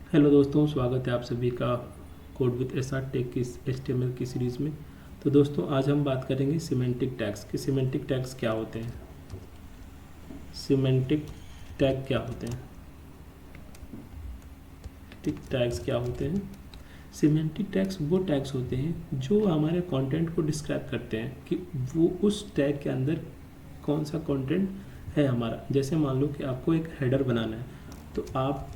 Hello दोस्तों, स्वागत है आप सभी का कोड विद एसआर टेक की HTML की सीरीज़ में। तो दोस्तों, आज हम बात करेंगे सिमेंटिक टैग्स कि सिमेंटिक टैग्स क्या होते हैं। सिमेंटिक टैग क्या होते हैं, टिक टैग्स क्या होते हैं। सिमेंटिक टैग्स वो टैग्स होते हैं जो हमारे कंटेंट को डिस्क्राइब करते हैं कि वो उस टैग के अंदर कौन सा कंटेंट है हमारा। जैसे मान लो कि आपको एक हेडर बनाना है, तो आप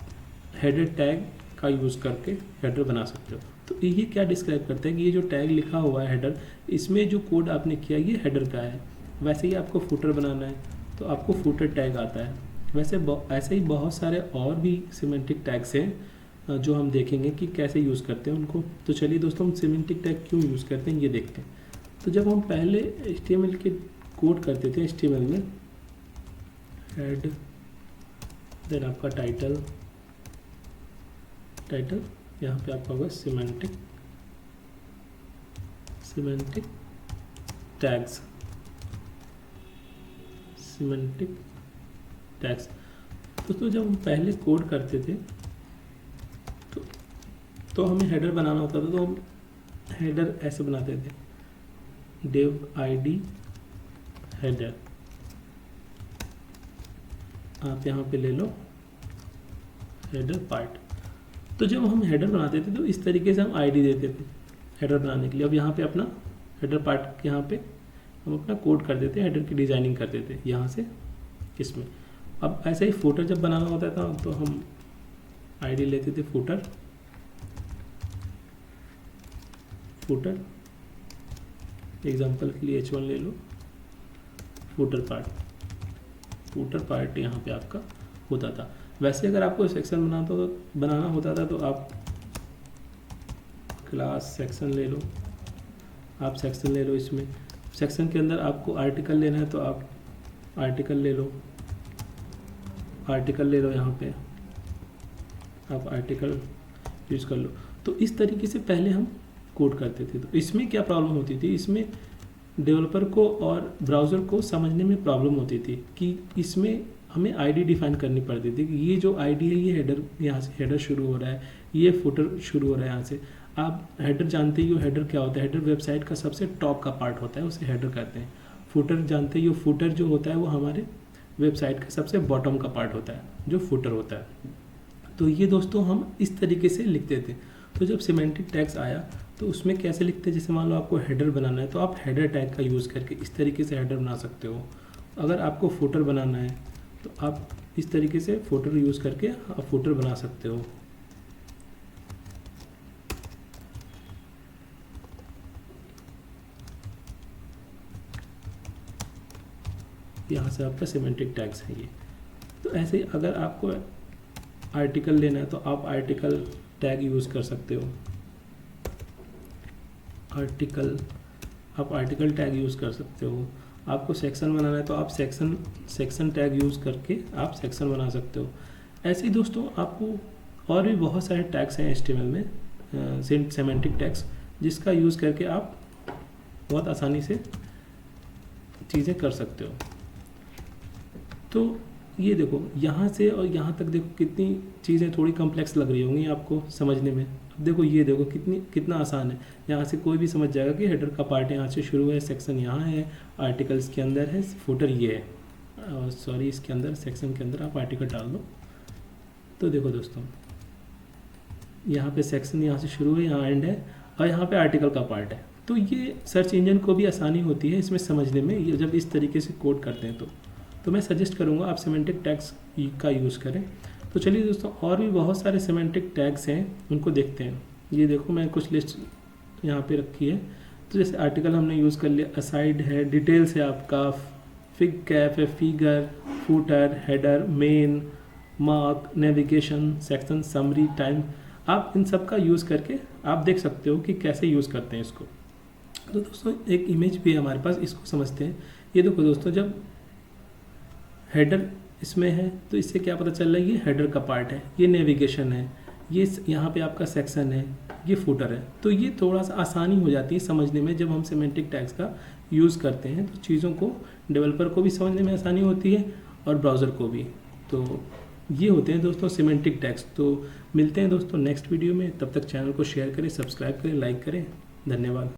हेडर टैग का यूज़ करके हेडर बना सकते हो। तो ये क्या डिस्क्राइब करता है कि ये जो टैग लिखा हुआ है हेडर, इसमें जो कोड आपने किया ये हेडर का है। वैसे ही आपको फुटर बनाना है तो आपको फुटर टैग आता है। वैसे ऐसे ही बहुत सारे और भी सिमेंटिक टैग्स हैं जो हम देखेंगे कि कैसे यूज़ करते हैं उनको। तो चलिए दोस्तों, हम सिमेंटिक टैग क्यों यूज़ करते हैं ये देखते हैं। तो जब हम पहले HTML के कोड करते थे, HTML में हेड, देन आपका टाइटल यहाँ पे आपका होगा सिमेंटिक टैग्स। दोस्तों, जब हम पहले कोड करते थे तो हमें हेडर बनाना होता था, तो हम हेडर ऐसे बनाते थे, div id हेडर। आप यहाँ पे ले लो हेडर पार्ट। तो जब हम हेडर बनाते थे तो इस तरीके से हम आईडी देते थे हेडर बनाने के लिए। अब यहाँ पे अपना हेडर पार्ट, यहाँ पे हम अपना कोड कर देते, हेडर की डिजाइनिंग कर देते यहाँ से इसमें। अब ऐसे ही फुटर जब बनाना होता था तो हम आईडी लेते थे फुटर एग्जांपल के लिए H1 ले लो, फुटर पार्ट यहाँ पे आपका होता था। वैसे अगर आपको सेक्शन बनाना होता था तो आप क्लास सेक्शन ले लो, इसमें सेक्शन के अंदर आपको आर्टिकल लेना है तो आप आर्टिकल ले लो यहाँ पे आप आर्टिकल यूज़ कर लो। तो इस तरीके से पहले हम कोड करते थे। तो इसमें क्या प्रॉब्लम होती थी, इसमें डेवलपर को और ब्राउज़र को समझने में प्रॉब्लम होती थी कि इसमें हमें आईडी डिफाइन करनी पड़ती थी कि ये जो आईडी है ये हेडर, यहाँ से हेडर शुरू हो रहा है, ये फुटर शुरू हो रहा है यहाँ से। आप हेडर जानते ही हो, हेडर क्या होता है, हेडर वेबसाइट का सबसे टॉप का पार्ट होता है, उसे हेडर कहते हैं। फुटर जानते ही हो, फुटर जो होता है वो हमारे वेबसाइट का सबसे बॉटम का पार्ट होता है, जो फुटर होता है। तो ये दोस्तों हम इस तरीके से लिखते थे। तो जब सिमेंटिक टैग्स आया तो उसमें कैसे लिखते हैं, जैसे मान लो आपको हेडर बनाना है तो आप हेडर टैग का यूज़ करके इस तरीके से हेडर बना सकते हो। अगर आपको फुटर बनाना है तो आप इस तरीके से फुटर यूज़ करके आप फुटर बना सकते हो। यहाँ से आपका सिमेंटिक टैग्स है ये। तो ऐसे ही अगर आपको आर्टिकल लेना है तो आप आर्टिकल टैग यूज़ कर सकते हो। आप आर्टिकल टैग यूज़ कर सकते हो। आपको सेक्शन बनाना है तो आप सेक्शन टैग यूज़ करके आप सेक्शन बना सकते हो। ऐसे ही दोस्तों आपको और भी बहुत सारे टैग्स हैं HTML में, सिमेंटिक टैग्स, जिसका यूज़ करके आप बहुत आसानी से चीज़ें कर सकते हो। तो ये देखो, यहाँ से और यहाँ तक देखो कितनी चीज़ें थोड़ी कॉम्प्लेक्स लग रही होंगी आपको समझने में। अब देखो ये देखो कितना आसान है। यहाँ से कोई भी समझ जाएगा कि हेडर का पार्ट यहाँ से शुरू है, सेक्शन यहाँ है, आर्टिकल्स के अंदर है, फुटर ये है, सॉरी इसके अंदर सेक्शन के अंदर आप आर्टिकल डाल दो। तो देखो दोस्तों, यहाँ पे सेक्शन यहाँ से शुरू है, यहाँ एंड है, और यहाँ पे आर्टिकल का पार्ट है। तो ये सर्च इंजन को भी आसानी होती है इसमें समझने में, ये जब इस तरीके से कोड करते हैं तो मैं सजेस्ट करूँगा आप सिमेंटिक टैग्स का यूज़ करें। तो चलिए दोस्तों, और भी बहुत सारे सिमेंटिक टैग्स हैं, उनको देखते हैं। ये देखो मैं कुछ लिस्ट यहाँ पे रखी है। तो जैसे आर्टिकल हमने यूज़ कर लिया, असाइड है, डिटेल्स है आपका, फिग कैप है, figure, footer, header, main, mark, navigation, section, summary, time. आप इन सब का यूज़ करके आप देख सकते हो कि कैसे यूज़ करते हैं इसको। तो दोस्तों एक इमेज भी है हमारे पास, इसको समझते हैं। ये देखो दोस्तों, जब हेडर इसमें है तो इससे क्या पता चल रहा है, ये हेडर का पार्ट है, ये नेविगेशन है, ये यहाँ पे आपका सेक्शन है, ये फुटर है। तो ये थोड़ा सा आसानी हो जाती है समझने में जब हम सिमेंटिक टैग्स का यूज़ करते हैं। तो चीज़ों को डेवलपर को भी समझने में आसानी होती है और ब्राउज़र को भी। तो ये होते हैं दोस्तों सिमेंटिक टैग्स। तो मिलते हैं दोस्तों नेक्स्ट वीडियो में, तब तक चैनल को शेयर करें, सब्सक्राइब करें, लाइक करें। धन्यवाद।